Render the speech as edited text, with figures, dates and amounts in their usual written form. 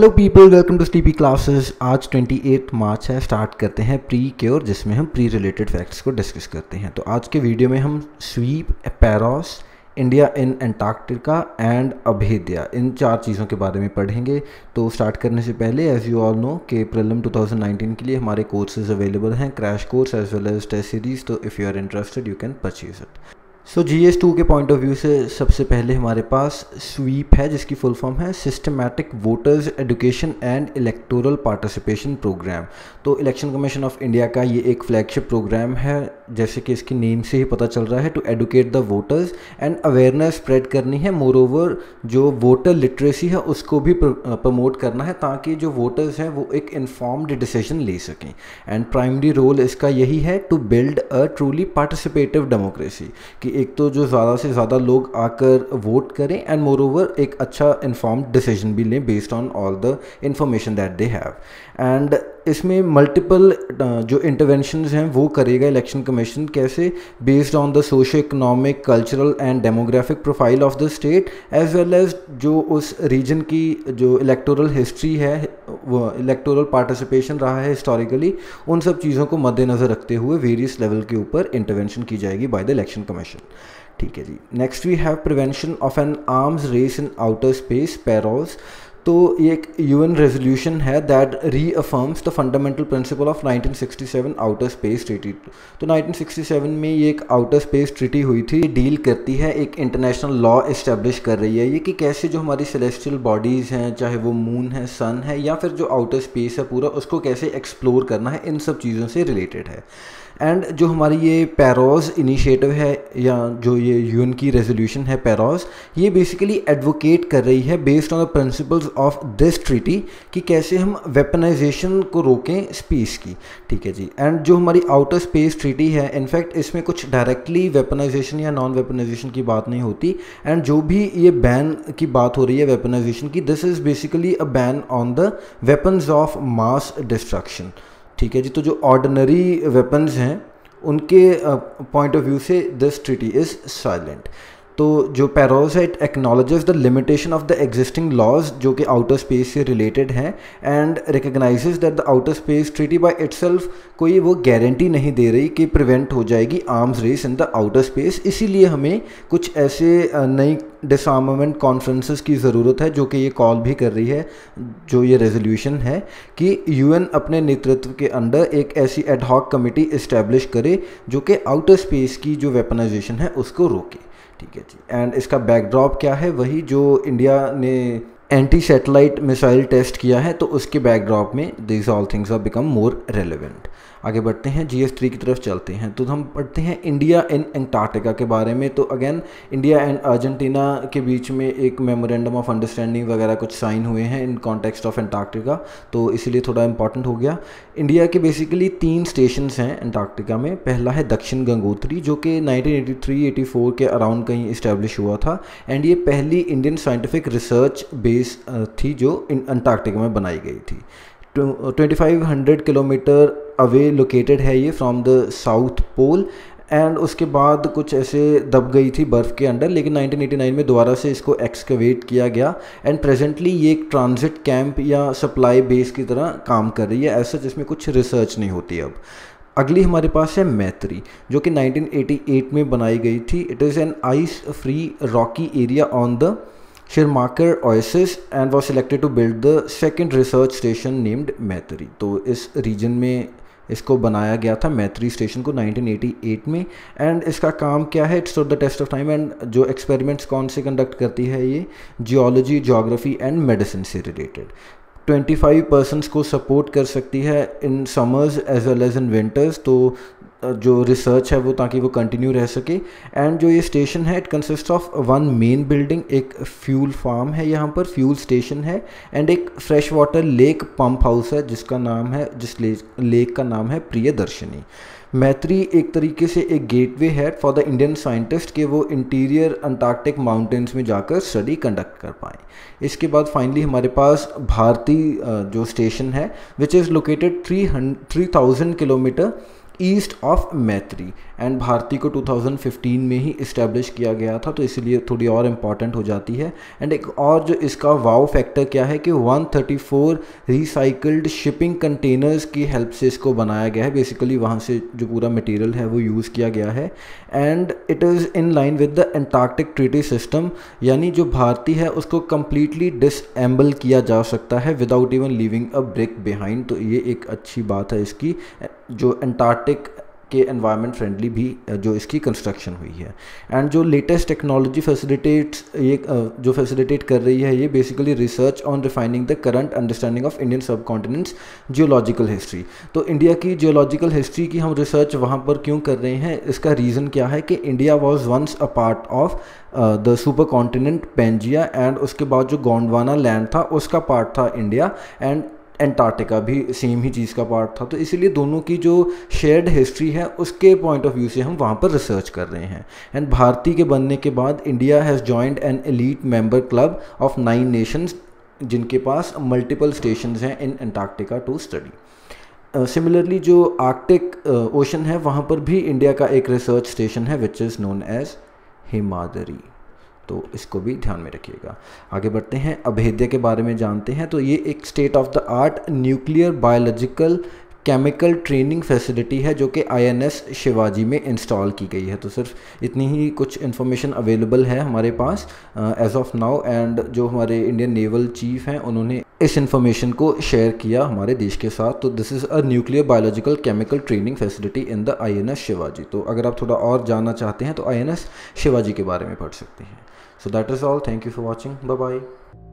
Hello people, welcome to Steepy classes. आज 28 मार्च है। Start करते हैं प्री क्योर, जिसमें हम प्री रिलेटेड फैक्ट्स को डिस्कस करते हैं। तो आज के वीडियो में हम SVEEP, PAROS, India in Antarctica and Abhedya, इन चार चीज़ों के बारे में पढ़ेंगे। तो स्टार्ट करने से पहले एज यू ऑल नो कि प्रीलिम 2019 के लिए हमारे कोर्सेज अवेलेबल हैं, crash course as well as test series. तो if you are interested you can purchase it. So GS2 के पॉइंट ऑफ व्यू से सबसे पहले हमारे पास स्वीप है, जिसकी फुल फॉर्म है systematic voters education and electoral participation programme. तो इलेक्शन कमीशन ऑफ इंडिया का ये एक फ्लैगशिप प्रोग्राम है, जैसे कि इसकी नेम से ही पता चल रहा है, to educate the voters and awareness spread करनी है। मोर ओवर जो वोटर लिटरेसी है उसको भी प्रमोट करना है, ताकि जो वोटर्स हैं वो एक इन्फॉर्म्ड डिसीजन ले सकें। एंड प्राइमरी रोल इसका यही है to build a truly participative democracy, कि एक तो जो ज़्यादा से ज़्यादा लोग आकर वोट करें एंड मोर ओवर एक अच्छा इन्फॉर्म्ड डिसीजन भी लें based on all the information that they have. And इसमें मल्टीपल जो इंटरवेंशंस हैं वो करेगा इलेक्शन कमीशन। कैसे? Based on the socio economic, cultural and demographic profile of the state, as well as जो उस रीजन की जो इलेक्टोरल हिस्ट्री है, वो इलेक्टोरल पार्टिसिपेशन रहा है हिस्टोरिकली, उन सब चीज़ों को मद्देनज़र रखते हुए वेरियस लेवल के ऊपर इंटरवेंशन की जाएगी बाय द इलेक्शन कमीशन। ठीक है जी। Next we have prevention of an arms race in outer space, PAROS. तो ये एक UN रेजोल्यूशन है that reaffirms the fundamental principle of 1967 outer space treaty. तो 1967 में ये एक आउटर स्पेस ट्रीटी हुई थी, डील करती है, एक इंटरनेशनल लॉ इस्टेब्लिश कर रही है ये, कि कैसे जो हमारी सेलेस्टियल बॉडीज़ हैं, चाहे वो मून है, सन है, या फिर जो आउटर स्पेस है पूरा, उसको कैसे एक्सप्लोर करना है, इन सब चीज़ों से रिलेटेड है। एंड जो हमारी ये पैरोस इनिशिएटिव है, या जो ये UN की रेजोल्यूशन है पैरोस, ये बेसिकली एडवोकेट कर रही है based on the principles of this treaty, कि कैसे हम वेपनाइजेशन को रोकें स्पेस की। ठीक है जी। एंड जो हमारी आउटर स्पेस ट्रीटी है, इनफैक्ट इसमें कुछ डायरेक्टली वेपनाइजेशन या नॉन वेपनाइजेशन की बात नहीं होती। एंड जो भी ये बैन की बात हो रही है वेपनाइजेशन की, this is basically a ban on the weapons of mass destruction. ठीक है जी। तो जो ऑर्डिनरी वेपन्स हैं उनके पॉइंट ऑफ व्यू से दिस ट्रीटी इज़ साइलेंट। तो जो पैरोस है, it acknowledges the limitation of the existing laws जो कि आउटर स्पेस से रिलेटेड हैं, and recognises that the outer space treaty by itself कोई वो गारंटी नहीं दे रही कि प्रिवेंट हो जाएगी arms race in the outer space. इसीलिए हमें कुछ ऐसे नई डिसआर्मामेंट कॉन्फ्रेंसेस की ज़रूरत है, जो कि ये कॉल भी कर रही है, जो ये रेजोल्यूशन है, कि UN अपने नेतृत्व के अंडर एक ऐसी एडहॉक कमेटी इस्टेब्लिश करे जो कि आउटर स्पेस की जो वेपनाइजेशन है उसको रोके। ठीक है जी। एंड इसका बैकड्रॉप क्या है? वही जो इंडिया ने एंटी सैटेलाइट मिसाइल टेस्ट किया है, तो उसके बैकड्रॉप में this all things are become more relevant. आगे बढ़ते हैं, GS3 की तरफ चलते हैं। तो हम पढ़ते हैं इंडिया इन अंटार्कटिका के बारे में। तो अगेन इंडिया एंड अर्जेंटीना के बीच में एक मेमोरेंडम ऑफ अंडरस्टैंडिंग वगैरह कुछ साइन हुए हैं इन कॉन्टेक्स्ट ऑफ अंटार्कटिका, तो इसीलिए थोड़ा इंपॉर्टेंट हो गया। इंडिया के बेसिकली 3 स्टेशंस हैं अंटार्कटिका में। पहला है दक्षिण गंगोत्री, जो कि 1983-84 के अराउंड कहीं इस्टेब्लिश हुआ था, एंड ये पहली इंडियन साइंटिफिक रिसर्च बेस थी जो अंटार्कटिका में बनाई गई थी। 2500 किलोमीटर अवे लोकेटेड है ये from the south pole. And उसके बाद कुछ ऐसे दब गई थी बर्फ़ के अंडर, लेकिन 1989 में दोबारा से इसको एक्सकवेट किया गया, एंड प्रेजेंटली ये एक ट्रांजिट कैंप या सप्लाई बेस की तरह काम कर रही है। ऐसा जिसमें कुछ रिसर्च नहीं होती अब। अगली हमारे पास है मैत्री, जो कि 1988 में बनाई गई थी। It is an ice free rocky area on the Schirmacher oasis and was selected to build the second research station named Maitri. तो इस रीजन में इसको बनाया गया था, मैत्री स्टेशन को, 1988 में। एंड इसका काम क्या है? It's stood the test of time. And जो एक्सपेरिमेंट्स कौन से कंडक्ट करती है ये? जियोलॉजी, ज्योग्राफी एंड मेडिसिन से रिलेटेड। 25 पर्सन्स को सपोर्ट कर सकती है in summers as well as in winters. तो जो रिसर्च है वो, ताकि वो कंटिन्यू रह सके। एंड जो ये स्टेशन है, it consist of 1 main building, एक फ्यूल फार्म है यहाँ पर, फ्यूल स्टेशन है, एंड एक fresh water lake pump house है, जिसका नाम है, जिस लेक का नाम है प्रियदर्शनी। मैत्री एक तरीके से एक गेटवे है फॉर द इंडियन साइंटिस्ट, कि वो इंटीरियर अंटार्कटिक माउंटेन्स में जाकर स्टडी कंडक्ट कर पाएँ। इसके बाद फाइनली हमारे पास भारती जो स्टेशन है, which is located 3000 kilometre east of मैत्री, एंड भारती को 2015 में ही इस्टेब्लिश किया गया था, तो इसलिए थोड़ी और इम्पॉर्टेंट हो जाती है। एंड एक और जो इसका वाव फैक्टर क्या है कि 134 रिसाइकल्ड शिपिंग कंटेनर्स की हेल्प से इसको बनाया गया है। बेसिकली वहाँ से जो पूरा मटेरियल है वो यूज़ किया गया है। And it is in line with the Antarctic treaty system, यानी जो भारती है उसको कम्प्लीटली डिसएम्बल किया जा सकता है without even leaving a brick behind. तो ये एक अच्छी बात है इसकी, जो एंटार्क्टिक के एनवायरनमेंट फ्रेंडली भी जो इसकी कंस्ट्रक्शन हुई है। एंड जो लेटेस्ट टेक्नोलॉजी फैसिलिटेट्स ये जो फैसिलिटेट कर रही है ये basically research on refining the current understanding of Indian सब कॉन्टिनेंट्स जियोलॉजिकल हिस्ट्री। तो इंडिया की जियोलॉजिकल हिस्ट्री की हम रिसर्च वहाँ पर क्यों कर रहे हैं, इसका रीज़न क्या है कि India was once a part of the supercontinent Pangaea, and उसके बाद जो गोंडवाना लैंड था उसका पार्ट था इंडिया, एंड एंटार्क्टिका भी सेम ही चीज़ का पार्ट था। तो इसीलिए दोनों की जो शेयर्ड हिस्ट्री है उसके पॉइंट ऑफ व्यू से हम वहाँ पर रिसर्च कर रहे हैं। एंड भारती के बनने के बाद India has joined an elite member club of 9 nations जिनके पास मल्टीपल स्टेशंस हैं in Antarctica to study. Similarly जो आर्कटिक ओशन है वहाँ पर भी इंडिया का एक रिसर्च स्टेशन है which is known as Himadri, तो इसको भी ध्यान में रखिएगा। आगे बढ़ते हैं, अभेद्य के बारे में जानते हैं। तो ये एक state of the art nuclear biological chemical training facility है जो कि INS शिवाजी में इंस्टॉल की गई है। तो सिर्फ इतनी ही कुछ इन्फॉर्मेशन अवेलेबल है हमारे पास एज ऑफ नाउ, एंड जो हमारे इंडियन नेवल चीफ हैं उन्होंने इस इन्फॉर्मेशन को शेयर किया हमारे देश के साथ। तो this is a nuclear biological chemical training facility in the INS Shivaji. तो अगर आप थोड़ा और जानना चाहते हैं तो INS शिवाजी के बारे में पढ़ सकते हैं। So that is all. Thank you for watching. Bye bye.